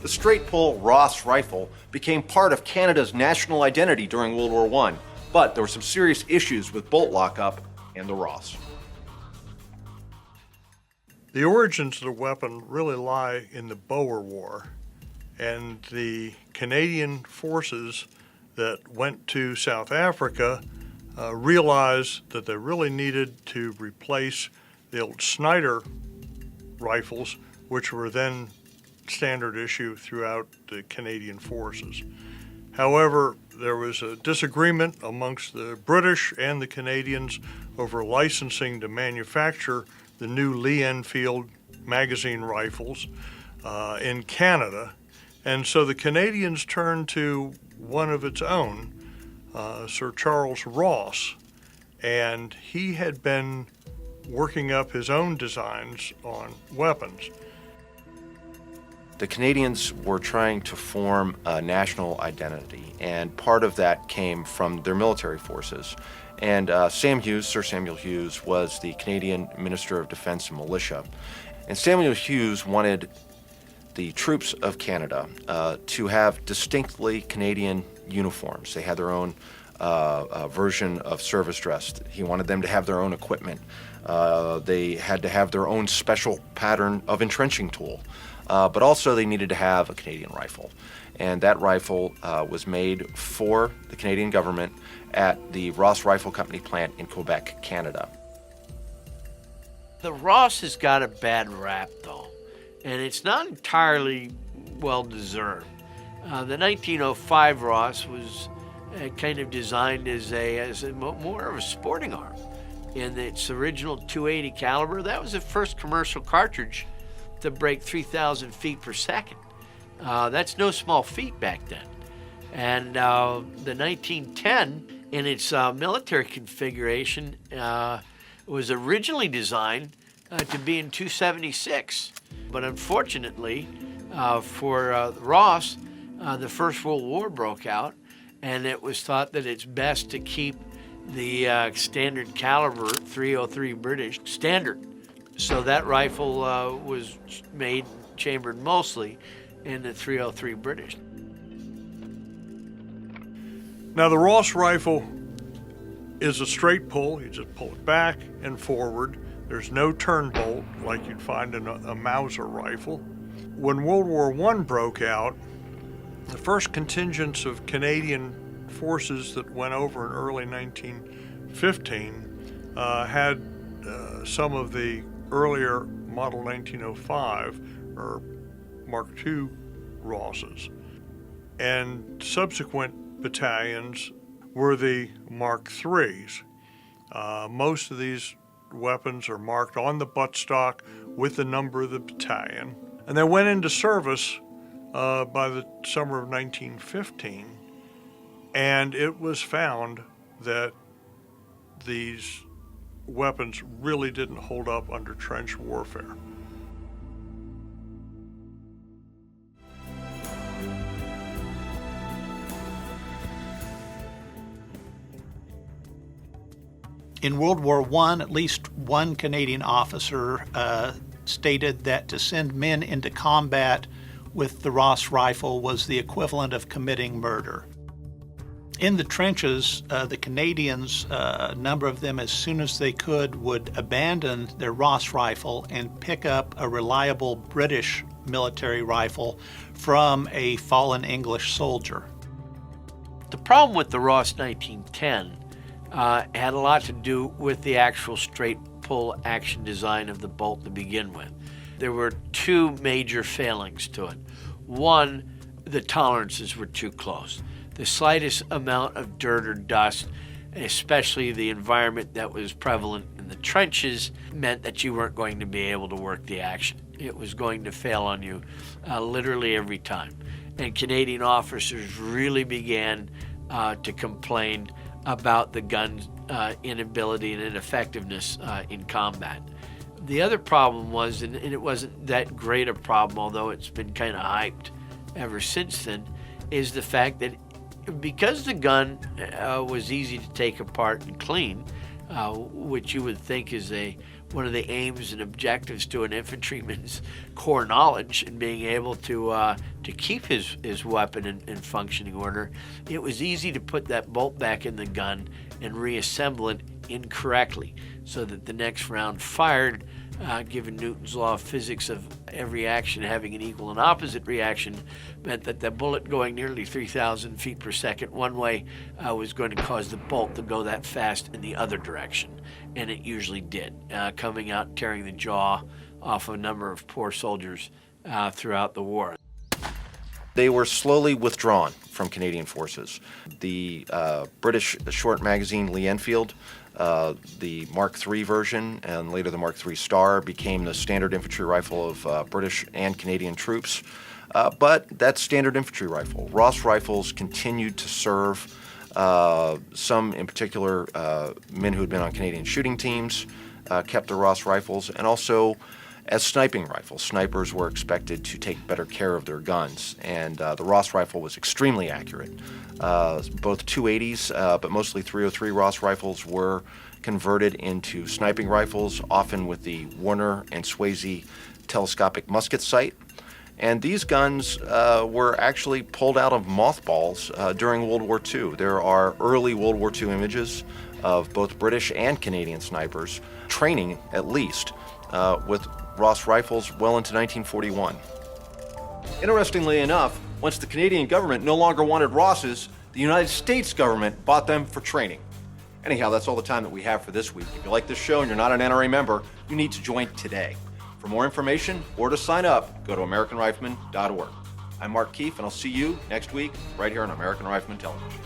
The straight-pull Ross rifle became part of Canada's national identity during World War I, but there were some serious issues with bolt lockup and the Ross. The origins of the weapon really lie in the Boer War, and the Canadian forces that went to South Africa realized that they really needed to replace the old Snider rifles, which were then standard issue throughout the Canadian forces. However, there was a disagreement amongst the British and the Canadians over licensing to manufacture the new Lee Enfield magazine rifles in Canada. And so the Canadians turned to one of its own, Sir Charles Ross, and he had been working up his own designs on weapons. The Canadians were trying to form a national identity, and part of that came from their military forces. And Sir Samuel Hughes, was the Canadian Minister of Defense and Militia. And Samuel Hughes wanted the troops of Canada to have distinctly Canadian uniforms. They had their own version of service dress. He wanted them to have their own equipment. They had to have their own special pattern of entrenching tool. But also they needed to have a Canadian rifle. And that rifle was made for the Canadian government at the Ross Rifle Company plant in Quebec, Canada. The Ross has got a bad rap, though, and it's not entirely well-deserved. The 1905 Ross was kind of designed as more of a sporting arm. In its original .280 caliber, that was the first commercial cartridge to break 3,000 feet per second. That's no small feat back then. And the 1910, in its military configuration, was originally designed to be in .276. But unfortunately for Ross, the First World War broke out, and it was thought that it's best to keep the standard caliber .303 British standard. So that rifle was made, chambered mostly in the .303 British. Now the Ross rifle is a straight pull. You just pull it back and forward. There's no turn bolt like you'd find in a Mauser rifle. When World War I broke out, the first contingents of Canadian forces that went over in early 1915 had some of the earlier Model 1905 or Mark II Rosses. And subsequent battalions were the Mark IIIs. Most of these weapons are marked on the buttstock with the number of the battalion. And they went into service by the summer of 1915, and it was found that these weapons really didn't hold up under trench warfare. In World War I, at least one Canadian officer stated that to send men into combat with the Ross rifle was the equivalent of committing murder. In the trenches, the Canadians, a number of them as soon as they could, would abandon their Ross rifle and pick up a reliable British military rifle from a fallen English soldier. The problem with the Ross 1910 had a lot to do with the actual straight pull action design of the bolt to begin with. There were two major failings to it. One, the tolerances were too close. The slightest amount of dirt or dust, especially the environment that was prevalent in the trenches, meant that you weren't going to be able to work the action. It was going to fail on you literally every time. And Canadian officers really began to complain about the gun's inability and ineffectiveness in combat. The other problem was, and it wasn't that great a problem, although it's been kind of hyped ever since then, is the fact that because the gun was easy to take apart and clean, which you would think is a one of the aims and objectives to an infantryman's core knowledge and being able to keep his weapon in functioning order, it was easy to put that bolt back in the gun and reassemble it incorrectly so that the next round fired, given Newton's law of physics of every action having an equal and opposite reaction, meant that the bullet going nearly 3,000 feet per second one way was going to cause the bolt to go that fast in the other direction. And it usually did, coming out tearing the jaw off a number of poor soldiers throughout the war. They were slowly withdrawn from Canadian forces. The British short magazine Lee Enfield, the Mark III version, and later the Mark III Star, became the standard infantry rifle of British and Canadian troops. But that standard infantry rifle, Ross rifles, continued to serve some, in particular, men who had been on Canadian shooting teams, kept the Ross rifles, and also as sniping rifles. Snipers were expected to take better care of their guns, and the Ross rifle was extremely accurate. Both 280s, but mostly 303 Ross rifles were converted into sniping rifles, often with the Warner and Swayze telescopic musket sight. And these guns were actually pulled out of mothballs during World War II. There are early World War II images of both British and Canadian snipers training, at least, with Ross rifles well into 1941. Interestingly enough, once the Canadian government no longer wanted Rosses, the United States government bought them for training. Anyhow, that's all the time that we have for this week. If you like this show and you're not an NRA member, you need to join today. For more information or to sign up, go to AmericanRifleman.org. I'm Mark Keefe, and I'll see you next week right here on American Rifleman Television.